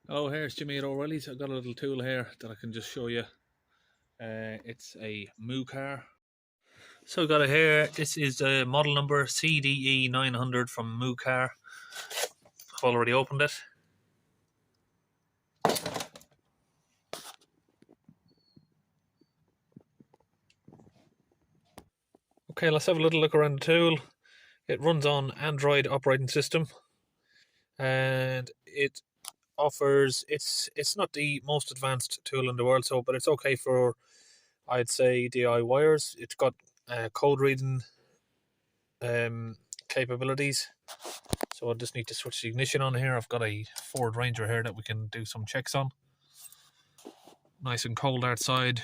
Oh, here's Jimmy at O'Reilly's. I've got a little tool here that I can just show you. It's a Mucar. So I've got it here. This is the model number CDE 900 from Mucar. I've already opened it. Okay, let's have a little look around the tool. It runs on Android operating system, and it offers, it's not the most advanced tool in the world, but it's okay for, I'd say, DIYers. It's got code reading capabilities. So I just need to switch the ignition on here. I've got a Ford Ranger here that we can do some checks on. Nice and cold outside.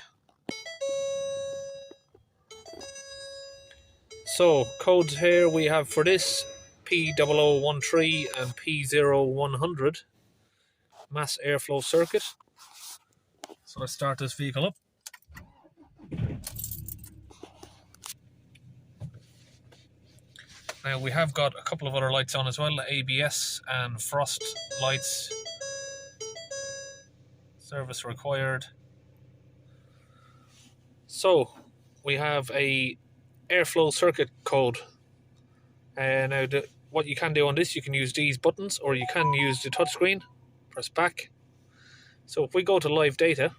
So codes here we have for this P0013 and P0100 mass airflow circuit. So let's start this vehicle up. Now we have got a couple of other lights on as well, ABS and frost lights. Service required. So we have a airflow circuit code. Now what you can do on this, you can use these buttons or you can use the touchscreen. Press back. So if we go to live data,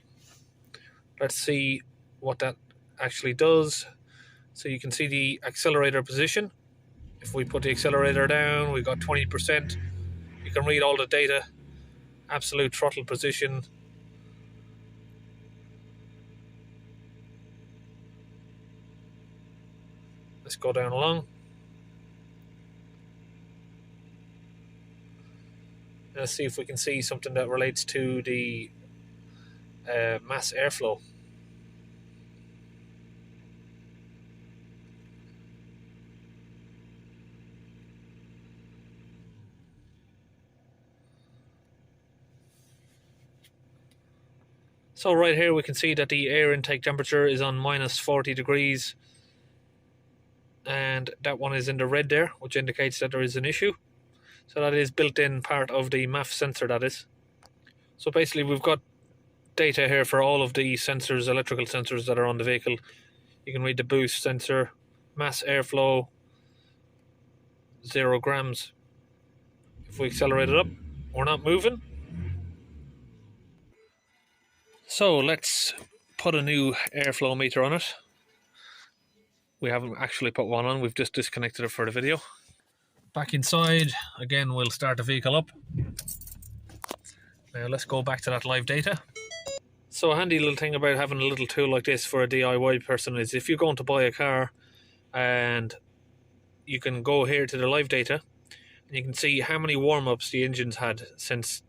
let's see what that actually does. So you can see the accelerator position. If we put the accelerator down, we've got 20%. You can read all the data. Absolute throttle position. Let's go down along. Let's see if we can see something that relates to the mass airflow. So right here we can see that the air intake temperature is on minus 40 degrees. And that one is in the red there, which indicates that there is an issue. So that is built-in part of the MAF sensor, that is. So basically we've got data here for all of the sensors, electrical sensors that are on the vehicle. You can read the boost sensor, mass airflow, 0 grams. If we accelerate it up, we're not moving. So let's put a new airflow meter on it. We haven't actually put one on, we've just disconnected it for the video. Back inside, again we'll start the vehicle up. Now let's go back to that live data. So a handy little thing about having a little tool like this for a DIY person is if you're going to buy a car and you can go here to the live data and you can see how many warm-ups the engine's had since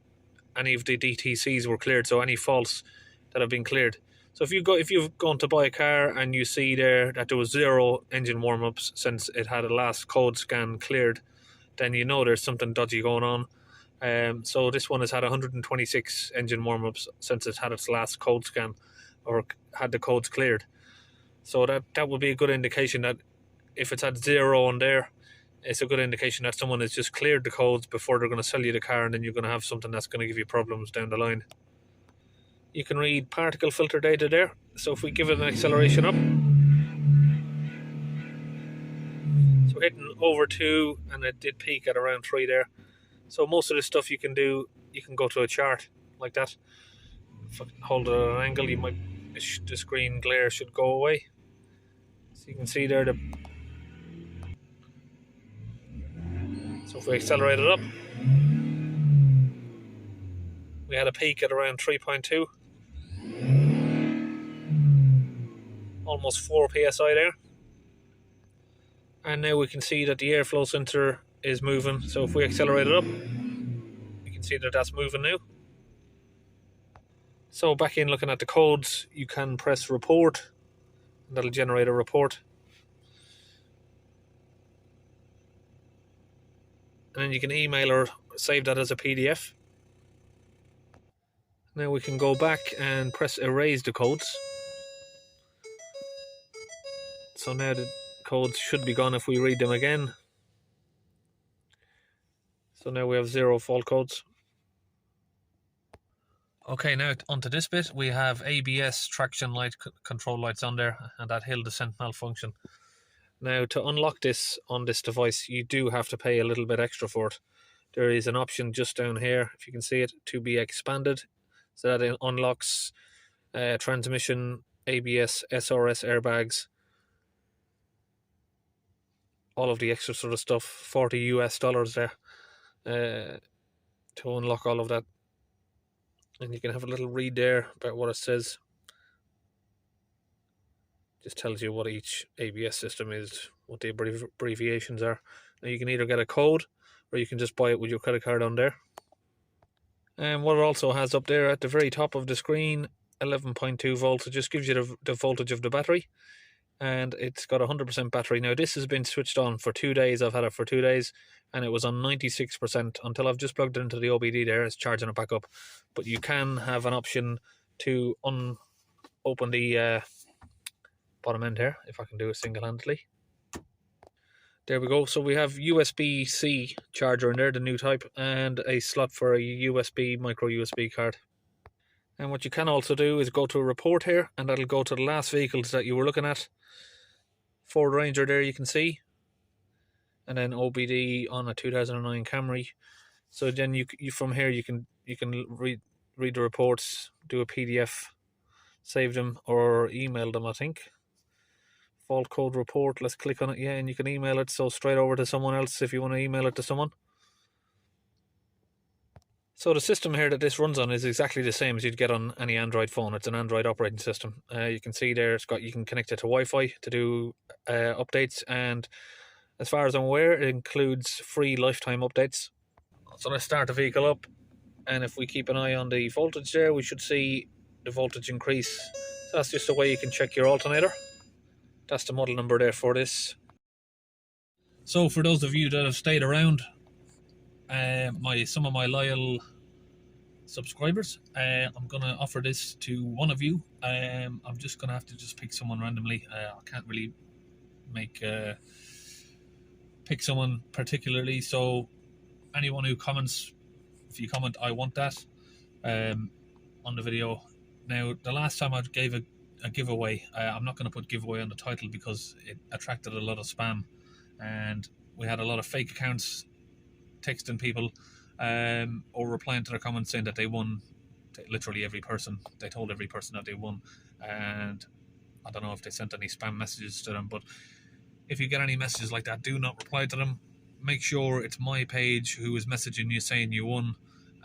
any of the DTCs were cleared, so any faults that have been cleared. So if you've gone to buy a car and you see there that there was 0 engine warm-ups since it had a last code scan cleared, then you know there's something dodgy going on. So this one has had 126 engine warm-ups since it had its last code scan or had the codes cleared. So that would be a good indication that if it's had 0 on there, it's a good indication that someone has just cleared the codes before they're going to sell you the car, and then you're going to have something that's going to give you problems down the line. You can read particle filter data there. So if we give it an acceleration up, so hitting over 2, and it did peak at around 3 there. So most of the stuff you can do, you can go to a chart like that. If I hold it at an angle, the screen glare should go away. So you can see there so if we accelerate it up, we had a peak at around 3.2. Almost 4 psi there. And now we can see that the airflow sensor is moving. So if we accelerate it up, you can see that that's moving now. So back in looking at the codes, you can press report, and that'll generate a report. And then you can email or save that as a PDF. Now we can go back and press erase the codes. So now codes should be gone if we read them again. So now we have 0 fault codes. Okay, now onto this bit. We have ABS traction light control lights on there, and that hill descent malfunction. Now, to unlock this on this device, you do have to pay a little bit extra for it. There is an option just down here, if you can see it, to be expanded. So that it unlocks transmission, ABS, SRS airbags, all of the extra sort of stuff, $40 US there, to unlock all of that. And you can have a little read there about what it says. Just tells you what each ABS system is, what the abbreviations are. Now you can either get a code, or you can just buy it with your credit card on there. And what it also has up there at the very top of the screen, 11.2 volts. It just gives you the voltage of the battery, and it's got 100% battery. Now this has been switched on for 2 days. I've had it for 2 days, and it was on 96% until I've just plugged it into the OBD there. It's charging it back up. But you can have an option to open the bottom end here, if I can do it single-handedly. There we go. So we have USB-C charger in there, the new type, and a slot for a USB, micro USB card. And what you can also do is go to a report here, and that'll go to the last vehicles that you were looking at. Ford Ranger there, you can see, and then OBD on a 2009 Camry. So then you from here you can read the reports, do a PDF, save them, or email them, I think. Fault code report, let's click on it, yeah, and you can email it, so straight over to someone else if you want to email it to someone. So the system here that this runs on is exactly the same as you'd get on any Android phone. It's an Android operating system. You can see there you can connect it to Wi-Fi to do updates, and as far as I'm aware, it includes free lifetime updates. So let's start the vehicle up, and if we keep an eye on the voltage there, we should see the voltage increase. So that's just a way you can check your alternator. That's the model number there for this. So for those of you that have stayed around, some of my loyal subscribers, I'm gonna offer this to one of you. I'm just gonna have to pick someone randomly. I can't really pick someone particularly. So anyone who comments, if you comment "I want that" on the video. Now, the last time I gave a giveaway, I'm not going to put giveaway on the title because it attracted a lot of spam, and we had a lot of fake accounts texting people or replying to their comments saying that they won. Literally every person, they told every person that they won, and I don't know if they sent any spam messages to them, but if you get any messages like that, do not reply to them. Make sure it's my page who is messaging you saying you won.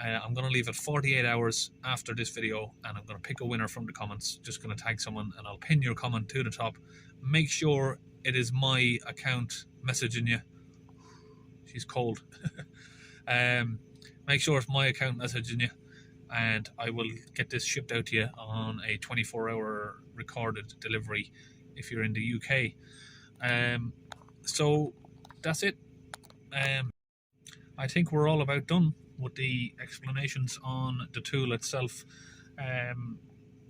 I'm going to leave it 48 hours after this video, and I'm going to pick a winner from the comments. Just going to tag someone, and I'll pin your comment to the top. Make sure it is my account messaging you. She's cold. Make sure it's my account messaging you, and I will get this shipped out to you on a 24-hour recorded delivery if you're in the UK. So that's it. I think we're all about done with the explanations on the tool itself.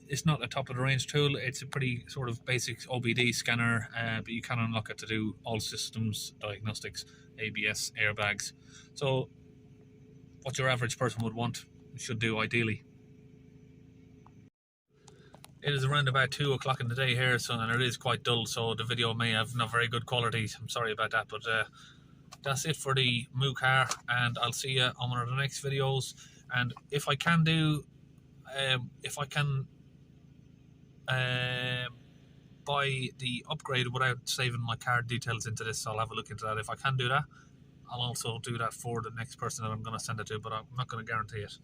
It's not a top-of-the-range tool. It's a pretty sort of basic OBD scanner, but you can unlock it to do all systems, diagnostics, ABS, airbags. So what your average person would want, should do ideally. It is around about 2 o'clock in the day here, and it is quite dull, so the video may have not very good quality. I'm sorry about that, but that's it for the Mucar, and I'll see you on one of the next videos. And if I can buy the upgrade without saving my card details into this, I'll have a look into that. If I can do that, I'll also do that for the next person that I'm going to send it to, but I'm not going to guarantee it.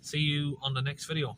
See you on the next video.